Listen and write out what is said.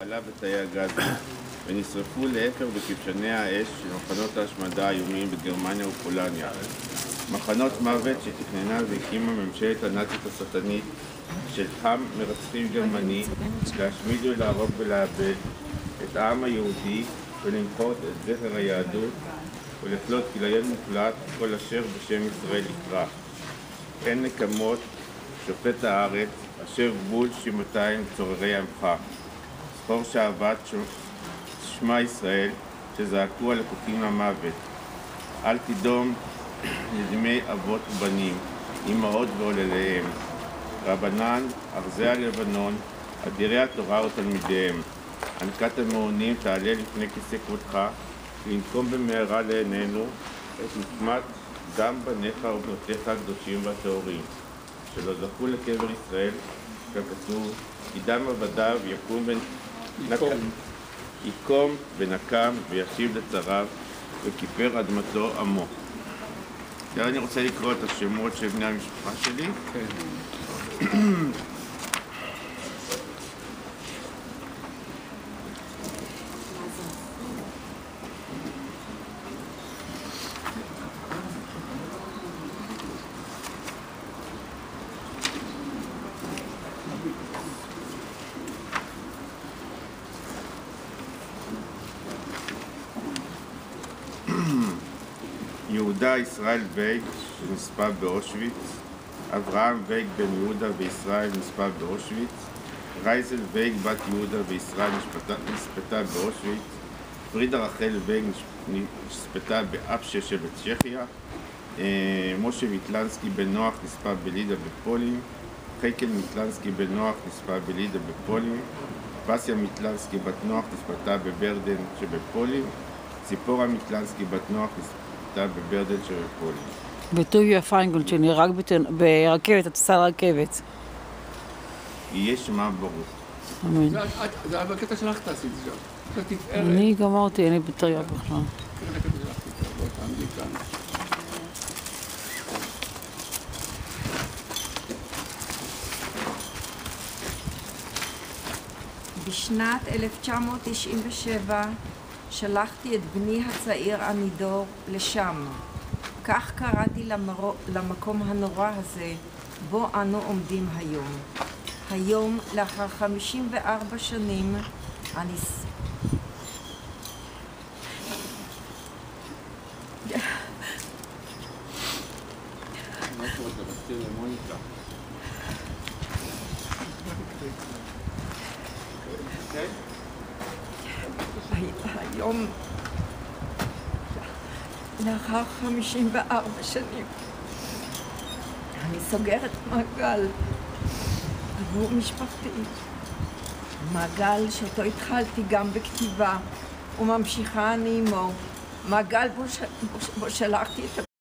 עלה בתאי הגז ונשרפו לאפר בכבשני האש של מחנות ההשמדה האיומיים בגרמניה ופולניה. מחנות מוות שתכננה והקימה ממשלת הנאצית השטנית של עם מרצחים גרמני להשמיד ולהרוג ולאבד את העם היהודי ולמחות את זכר היהדות ולכלות כליל מוחלט כל אשר בשם ישראל יקרא. אין נקמות שופט הארץ אשר גבול שמתיים צוררי עמך. זכור שאהבת שמע ישראל שזעקו על החוקים למוות. אל תדום לדמי אבות ובנים, אמהות ועולליהם. רבנן, ארזי הלבנון, אדירי התורה ותלמידיהם. ענקת המעונים תעלה לפני כיסא כבודך, לנקום במהרה לעינינו את נקמת דם בניך ובנותיך הקדושים והטהורים, שלא זכו לקבר ישראל, ככתוב, כי דם עבדיו יקום ונקם וישיב לצריו וכיפר אדמתו עמו. אני רוצה לקרוא את השמות של בני המשפחה שלי. יהודה ישראל וייג שנספה באושוויץ, אברהם וייג בן יהודה וישראל נספה באושוויץ, רייזל וייג בת יהודה וישראל נספתה באושוויץ, פרידה רחל וייג נספתה באפשה שבצ'כיה, משה מיטלנסקי בן נוח נספה בלידה בפולין, חייקל מיטלנסקי בן נוח נספה בלידה בפולין, בסיה מיטלנסקי בת נוח נספתה בברדן שבפולין, ציפורה מיטלנסקי בת נוח נספתה בברדן שבפולין. וטוביה פיינגולד שנהרג ברכבת, הטיסה לרכבת. יהיה שמה ברוך. אמן. זה היה בקטע שלך תעשי את זה. אני גמרתי, אין לי בטריה בכלל. בשנת 1997 שלחתי את בני הצעיר עמידור לשם. כך קראתי למקום הנורא הזה בו אנו עומדים היום. היום, לאחר 54 שנים, אני... היום, לאחר 54 שנים, אני סוגרת מעגל עבור משפחתי. מעגל שאותו התחלתי גם בכתיבה וממשיכה אני עמו. מעגל בו שלחתי את